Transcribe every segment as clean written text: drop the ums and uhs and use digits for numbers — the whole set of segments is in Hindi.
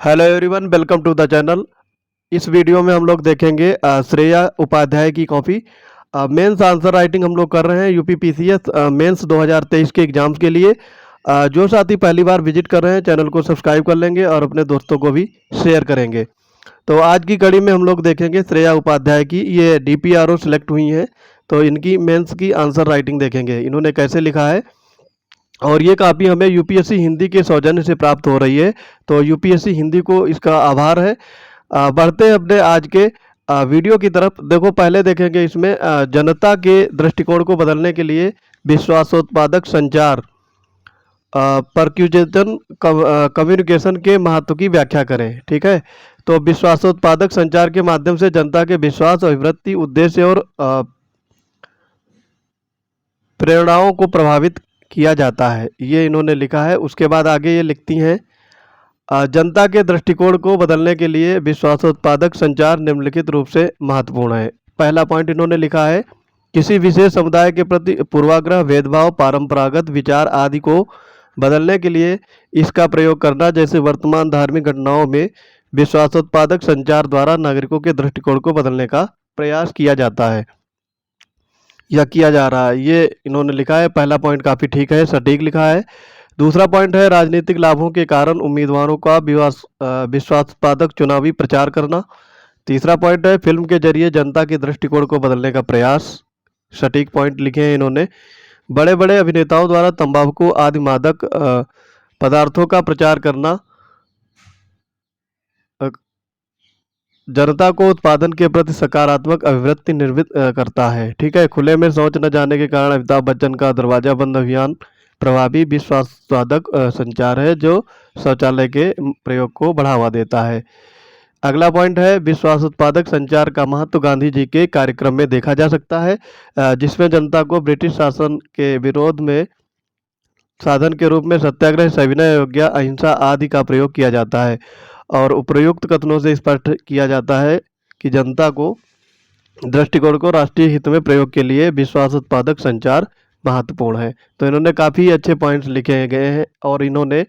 Hello everyone, welcome to the channel. इस वीडियो में हम लोग देखेंगे श्रेया उपाध्याय की कॉपी मेंस आंसर राइटिंग हम लोग कर रहे हैं यूपीपीसीएस मेंस 2023 के एग्जाम्स के लिए। जो साथी पहली बार विजिट कर रहे हैं चैनल को सब्सक्राइब कर लेंगे और अपने दोस्तों को भी शेयर करेंगे। तो आज की कड़ी में हम लोग देखेंगे श्रेया उपाध्याय की, ये डीपीआरओ सिलेक्ट हुई हैं, तो इनकी मेंस की आंसर राइटिंग देखेंगे इन्होंने कैसे लिखा है। और ये कापी हमें यूपीएससी हिंदी के सौजन्य से प्राप्त हो रही है, तो यूपीएससी हिंदी को इसका आभार है। बढ़ते हैं अपने आज के वीडियो की तरफ। देखो, पहले देखेंगे इसमें जनता के दृष्टिकोण को बदलने के लिए विश्वासोत्पादक संचार परक्यूजेशन कम्युनिकेशन के महत्व की व्याख्या करें। ठीक है, तो विश्वासोत्पादक संचार के माध्यम से जनता के विश्वास, अभिवृत्ति, उद्देश्य और प्रेरणाओं को प्रभावित किया जाता है, ये इन्होंने लिखा है। उसके बाद आगे ये लिखती हैं, जनता के दृष्टिकोण को बदलने के लिए विश्वासोत्पादक संचार निम्नलिखित रूप से महत्वपूर्ण है। पहला पॉइंट इन्होंने लिखा है, किसी विशेष समुदाय के प्रति पूर्वाग्रह, भेदभाव, परंपरागत विचार आदि को बदलने के लिए इसका प्रयोग करना, जैसे वर्तमान धार्मिक घटनाओं में विश्वासोत्पादक संचार द्वारा नागरिकों के दृष्टिकोण को बदलने का प्रयास किया जाता है या किया जा रहा है, ये इन्होंने लिखा है। पहला पॉइंट काफ़ी ठीक है, सटीक लिखा है। दूसरा पॉइंट है, राजनीतिक लाभों के कारण उम्मीदवारों का विश्वासोत्पादक चुनावी प्रचार करना। तीसरा पॉइंट है, फिल्म के जरिए जनता के दृष्टिकोण को बदलने का प्रयास। सटीक पॉइंट लिखे हैं इन्होंने। बड़े बड़े अभिनेताओं द्वारा तंबाकू आदि मादक पदार्थों का प्रचार करना जनता को उत्पादन के प्रति सकारात्मक अभिवृत्ति निर्मित करता है। ठीक है, खुले में शौच न जाने के कारण अमिताभ बच्चन का दरवाजा बंद अभियान प्रभावी विश्वासोत्पादक संचार है जो शौचालय के प्रयोग को बढ़ावा देता है। अगला पॉइंट है, विश्वासोत्पादक संचार का महत्व गांधी जी के कार्यक्रम में देखा जा सकता है, जिसमें जनता को ब्रिटिश शासन के विरोध में साधन के रूप में सत्याग्रह, सविनय अवज्ञा, अहिंसा आदि का प्रयोग किया जाता है। और उपयुक्त कथनों से स्पष्ट किया जाता है कि जनता को दृष्टिकोण को राष्ट्रीय हित में प्रयोग के लिए विश्वासोत्पादक संचार महत्वपूर्ण है। तो इन्होंने काफ़ी अच्छे पॉइंट्स लिखे गए हैं और इन्होंने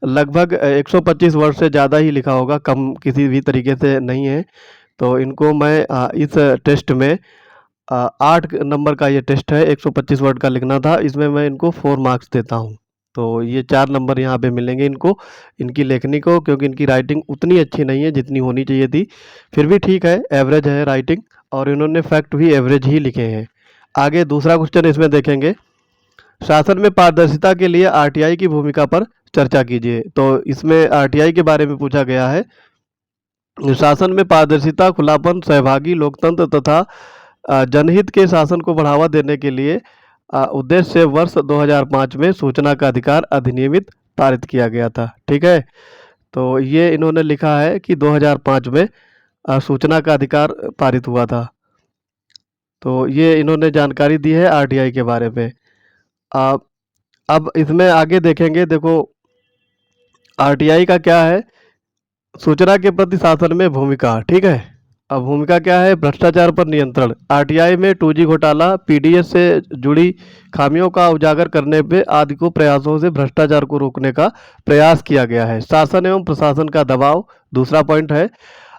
लगभग 125 वर्ड से ज़्यादा ही लिखा होगा, कम किसी भी तरीके से नहीं है। तो इनको मैं इस टेस्ट में 8 नंबर का ये टेस्ट है, 125 वर्ड का लिखना था, इसमें मैं इनको 4 मार्क्स देता हूँ। तो ये 4 नंबर यहाँ पे मिलेंगे इनको, इनकी लेखनी को, क्योंकि इनकी राइटिंग उतनी अच्छी नहीं है जितनी होनी चाहिए थी। फिर भी ठीक है, एवरेज है राइटिंग, और इन्होंने फैक्ट भी एवरेज ही लिखे हैं। आगे दूसरा क्वेश्चन इसमें देखेंगे, शासन में पारदर्शिता के लिए आरटीआई की भूमिका पर चर्चा कीजिए। तो इसमें आरटीआई के बारे में पूछा गया है। शासन में पारदर्शिता, खुलापन, सहभागी लोकतंत्र तथा जनहित के शासन को बढ़ावा देने के लिए उद्देश्य से वर्ष 2005 में सूचना का अधिकार अधिनियमित पारित किया गया था। ठीक है, तो ये इन्होंने लिखा है कि 2005 में सूचना का अधिकार पारित हुआ था। तो ये इन्होंने जानकारी दी है आरटीआई के बारे में। अब इसमें आगे देखेंगे, देखो आरटीआई का क्या है, सूचना के प्रति शासन में भूमिका। ठीक है, अब भूमिका क्या है, भ्रष्टाचार पर नियंत्रण। आरटीआई में 2G घोटाला, पीडीएस से जुड़ी खामियों का उजागर करने पे आदि को प्रयासों से भ्रष्टाचार को रोकने का प्रयास किया गया है। शासन एवं प्रशासन का दबाव दूसरा पॉइंट है।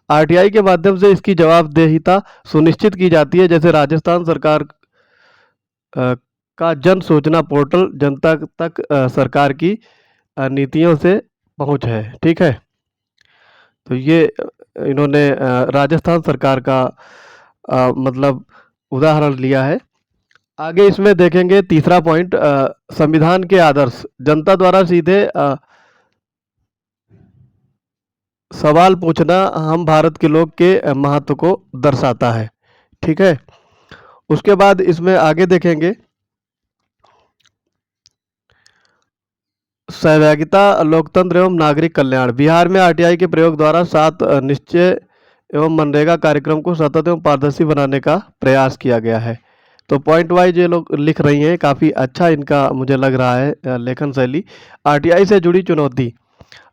आरटीआई के माध्यम से इसकी जवाबदेहिता सुनिश्चित की जाती है, जैसे राजस्थान सरकार का जन सूचना पोर्टल जनता तक सरकार की नीतियों से पहुंच है। ठीक है, तो ये इन्होंने राजस्थान सरकार का मतलब उदाहरण लिया है। आगे इसमें देखेंगे तीसरा पॉइंट, संविधान के आदर्श जनता द्वारा सीधे सवाल पूछना हम भारत के लोग के महत्व को दर्शाता है। ठीक है, उसके बाद इसमें आगे देखेंगे सहभागिता, लोकतंत्र एवं नागरिक कल्याण। बिहार में आरटीआई के प्रयोग द्वारा 7 निश्चय एवं मनरेगा कार्यक्रम को सतत एवं पारदर्शी बनाने का प्रयास किया गया है। तो पॉइंट वाइज ये लोग लिख रही हैं, काफ़ी अच्छा इनका मुझे लग रहा है लेखन शैली। आरटीआई से जुड़ी चुनौती,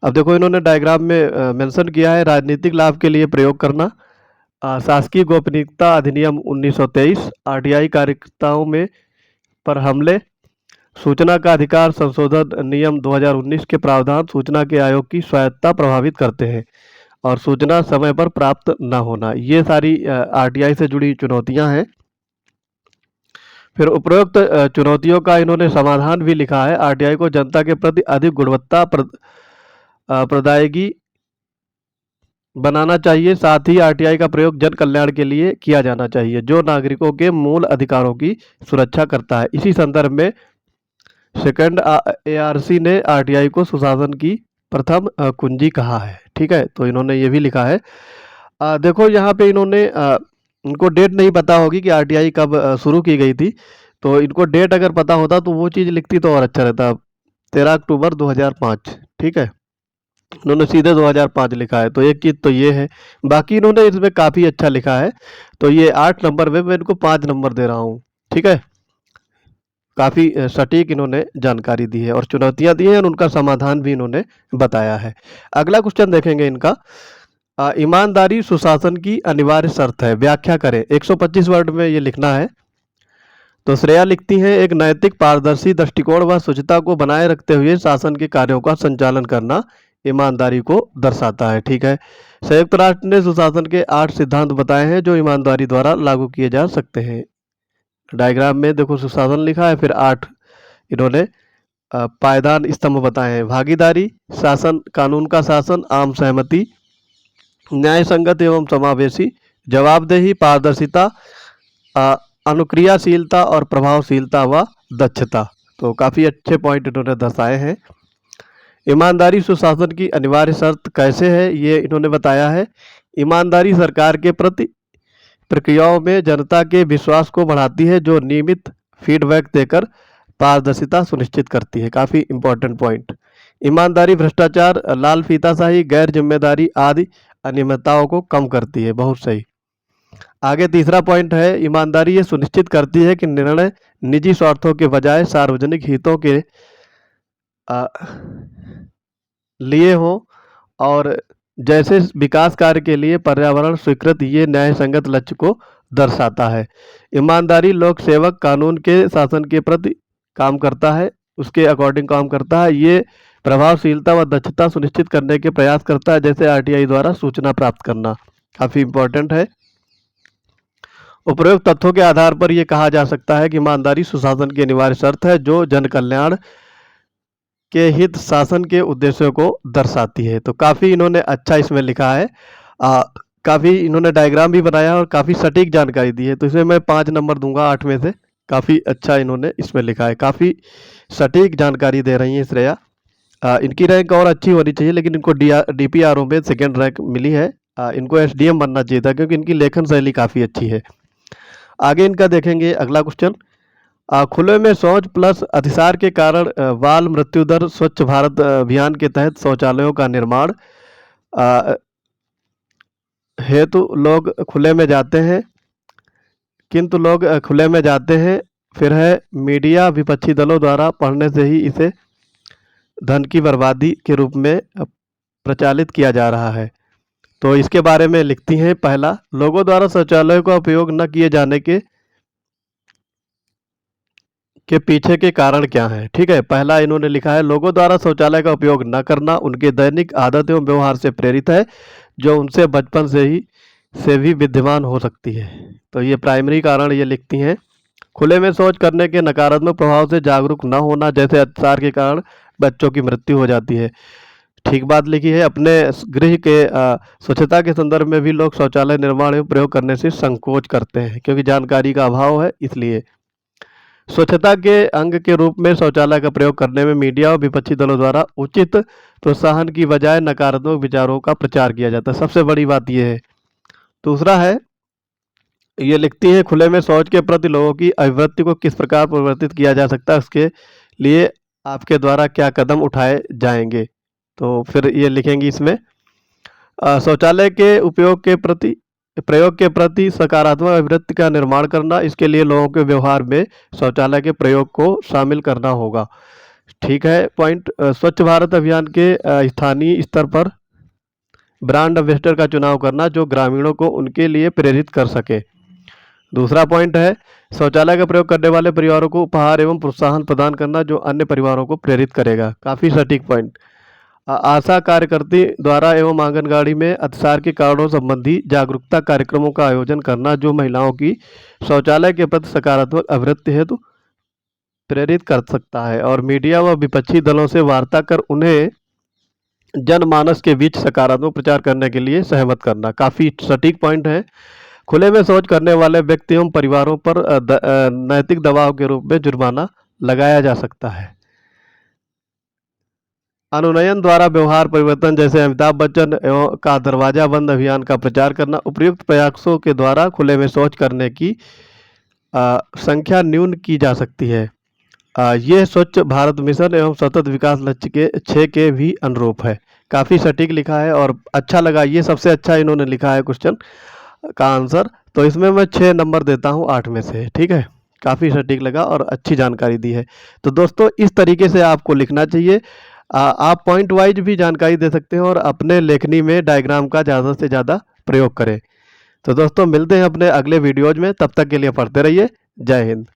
अब देखो इन्होंने डायग्राम में मेंशन किया है, राजनीतिक लाभ के लिए प्रयोग करना, शासकीय गोपनीयता अधिनियम 1923, आरटीआई कार्यकर्ताओं में पर हमले, सूचना का अधिकार संशोधन नियम 2019 के प्रावधान सूचना के आयोग की स्वायत्तता प्रभावित करते हैं और सूचना समय पर प्राप्त न होना, ये सारी आरटीआई से जुड़ी चुनौतियां हैं। फिर उपरोक्त चुनौतियों का इन्होंने समाधान भी लिखा है। आरटीआई को जनता के प्रति अधिक गुणवत्ता प्रदायगी बनाना चाहिए। साथ ही आरटीआई का प्रयोग जन कल्याण के लिए किया जाना चाहिए, जो नागरिकों के मूल अधिकारों की सुरक्षा करता है। इसी संदर्भ में सेकंड एआरसी ने आरटीआई को सुशासन की प्रथम कुंजी कहा है। ठीक है, तो इन्होंने ये भी लिखा है। देखो यहाँ पे इन्होंने इनको डेट नहीं पता होगी कि आरटीआई कब शुरू की गई थी, तो इनको डेट अगर पता होता तो वो चीज़ लिखती तो और अच्छा रहता। 13 अक्टूबर 2005। ठीक है, इन्होंने सीधे 2005 लिखा है, तो एक चीज़ तो ये है। बाकी इन्होंने इसमें काफ़ी अच्छा लिखा है, तो ये 8 नंबर में मैं इनको 5 नंबर दे रहा हूँ। ठीक है, काफ़ी सटीक इन्होंने जानकारी दी है और चुनौतियां दी हैं और उनका समाधान भी इन्होंने बताया है। अगला क्वेश्चन देखेंगे इनका। ईमानदारी सुशासन की अनिवार्य शर्त है, व्याख्या करें। 125 वर्ड में ये लिखना है। तो श्रेया लिखती हैं, एक नैतिक पारदर्शी दृष्टिकोण व शुचिता को बनाए रखते हुए शासन के कार्यों का संचालन करना ईमानदारी को दर्शाता है। ठीक है, संयुक्त राष्ट्र ने सुशासन के 8 सिद्धांत बताए हैं जो ईमानदारी द्वारा लागू किए जा सकते हैं। डायग्राम में देखो सुशासन लिखा है, फिर 8 इन्होंने पायदान स्तंभ बताए हैं। भागीदारी, शासन, कानून का शासन, आम सहमति, न्याय संगत एवं समावेशी, जवाबदेही, पारदर्शिता, अनुक्रियाशीलता और प्रभावशीलता व दक्षता। तो काफ़ी अच्छे पॉइंट इन्होंने दर्शाए हैं। ईमानदारी सुशासन की अनिवार्य शर्त कैसे है ये इन्होंने बताया है। ईमानदारी सरकार के प्रति प्रक्रियाओं में जनता के विश्वास को बढ़ाती है, जो नियमित फीडबैक देकर पारदर्शिता सुनिश्चित करती है। काफ़ी इंपॉर्टेंट पॉइंट। ईमानदारी भ्रष्टाचार, लाल फीताशाही, गैर जिम्मेदारी आदि अनियमितताओं को कम करती है। बहुत सही। आगे तीसरा पॉइंट है, ईमानदारी ये सुनिश्चित करती है कि निर्णय निजी स्वार्थों के बजाय सार्वजनिक हितों के लिए हों और जैसे विकास कार्य के लिए पर्यावरण स्वीकृत, ये न्याय संगत लक्ष्य को दर्शाता है। ईमानदारी लोक सेवक कानून के शासन के प्रति काम करता है, उसके अकॉर्डिंग काम करता है। ये प्रभावशीलता व दक्षता सुनिश्चित करने के प्रयास करता है, जैसे आरटीआई द्वारा सूचना प्राप्त करना। काफ़ी इंपॉर्टेंट है। उपरोक्त तथ्यों के आधार पर यह कहा जा सकता है कि ईमानदारी सुशासन की अनिवार्य शर्त है, जो जन कल्याण के हित शासन के उद्देश्यों को दर्शाती है। तो काफ़ी इन्होंने अच्छा इसमें लिखा है। काफ़ी इन्होंने डायग्राम भी बनाया और काफ़ी सटीक जानकारी दी है, तो इसमें मैं 5 नंबर दूंगा 8 में से। काफ़ी अच्छा इन्होंने इसमें लिखा है, काफ़ी सटीक जानकारी दे रही हैं श्रेया। इनकी रैंक और अच्छी होनी चाहिए, लेकिन इनको डीपीआरओ में 2nd रैंक मिली है। इनको एसडीएम बनना चाहिए था, क्योंकि इनकी लेखन शैली काफ़ी अच्छी है। आगे इनका देखेंगे अगला क्वेश्चन। खुले में शौच प्लस अतिसार के कारण बाल मृत्यु दर, स्वच्छ भारत अभियान के तहत शौचालयों का निर्माण हेतु लोग खुले में जाते हैं, किंतु लोग खुले में जाते हैं। फिर है, मीडिया विपक्षी दलों द्वारा पढ़ने से ही इसे धन की बर्बादी के रूप में प्रचालित किया जा रहा है। तो इसके बारे में लिखती हैं, पहला, लोगों द्वारा शौचालयों का उपयोग न किए जाने के पीछे के कारण क्या हैं। ठीक है, पहला इन्होंने लिखा है, लोगों द्वारा शौचालय का उपयोग न करना उनके दैनिक आदत एवं व्यवहार से प्रेरित है, जो उनसे बचपन से भी विद्यमान हो सकती है। तो ये प्राइमरी कारण ये लिखती हैं। खुले में शौच करने के नकारात्मक प्रभाव से जागरूक न होना, जैसे अतिसार के कारण बच्चों की मृत्यु हो जाती है। ठीक बात लिखी है। अपने गृह के स्वच्छता के संदर्भ में भी लोग शौचालय निर्माण एवं प्रयोग करने से संकोच करते हैं, क्योंकि जानकारी का अभाव है। इसलिए स्वच्छता के अंग के रूप में शौचालय का प्रयोग करने में मीडिया और विपक्षी दलों द्वारा उचित प्रोत्साहन की बजाय नकारात्मक विचारों का प्रचार किया जाता है। सबसे बड़ी बात यह है। दूसरा है, ये लिखती है, खुले में शौच के प्रति लोगों की अभिवृत्ति को किस प्रकार परिवर्तित किया जा सकता है, उसके लिए आपके द्वारा क्या कदम उठाए जाएंगे। तो फिर ये लिखेंगी इसमें, शौचालय के प्रयोग के प्रति सकारात्मक अभिवृत्ति का निर्माण करना। इसके लिए लोगों के व्यवहार में शौचालय के प्रयोग को शामिल करना होगा। ठीक है पॉइंट। स्वच्छ भारत अभियान के स्थानीय स्तर पर ब्रांड एम्बेसडर का चुनाव करना, जो ग्रामीणों को उनके लिए प्रेरित कर सके। दूसरा पॉइंट है शौचालय का प्रयोग करने वाले परिवारों को उपहार एवं प्रोत्साहन प्रदान करना जो अन्य परिवारों को प्रेरित करेगा। काफ़ी सटीक पॉइंट। आशा कार्यकर्ती द्वारा एवं आंगनबाड़ी में अतिसार के कारणों संबंधी जागरूकता कार्यक्रमों का आयोजन करना जो महिलाओं की शौचालय के प्रति सकारात्मक अभिवृत्ति हेतु प्रेरित कर सकता है। और मीडिया व विपक्षी दलों से वार्ता कर उन्हें जनमानस के बीच सकारात्मक प्रचार करने के लिए सहमत करना। काफ़ी सटीक पॉइंट है। खुले में शौच करने वाले व्यक्ति एवं परिवारों पर नैतिक दबाव के रूप में जुर्माना लगाया जा सकता है। अनुनयन द्वारा व्यवहार परिवर्तन जैसे अमिताभ बच्चन एवं का दरवाजा बंद अभियान का प्रचार करना। उपयुक्त प्रयासों के द्वारा खुले में शौच करने की संख्या न्यून की जा सकती है। ये स्वच्छ भारत मिशन एवं सतत विकास लक्ष्य के 6 के भी अनुरूप है। काफ़ी सटीक लिखा है और अच्छा लगा। ये सबसे अच्छा इन्होंने लिखा है क्वेश्चन का आंसर, तो इसमें मैं 6 नंबर देता हूँ 8 में से। ठीक है, काफ़ी सटीक लगा और अच्छी जानकारी दी है। तो दोस्तों इस तरीके से आपको लिखना चाहिए। आप पॉइंट वाइज भी जानकारी दे सकते हैं और अपने लेखनी में डायग्राम का ज़्यादा से ज़्यादा प्रयोग करें। तो दोस्तों मिलते हैं अपने अगले वीडियोज में, तब तक के लिए पढ़ते रहिए। जय हिंद।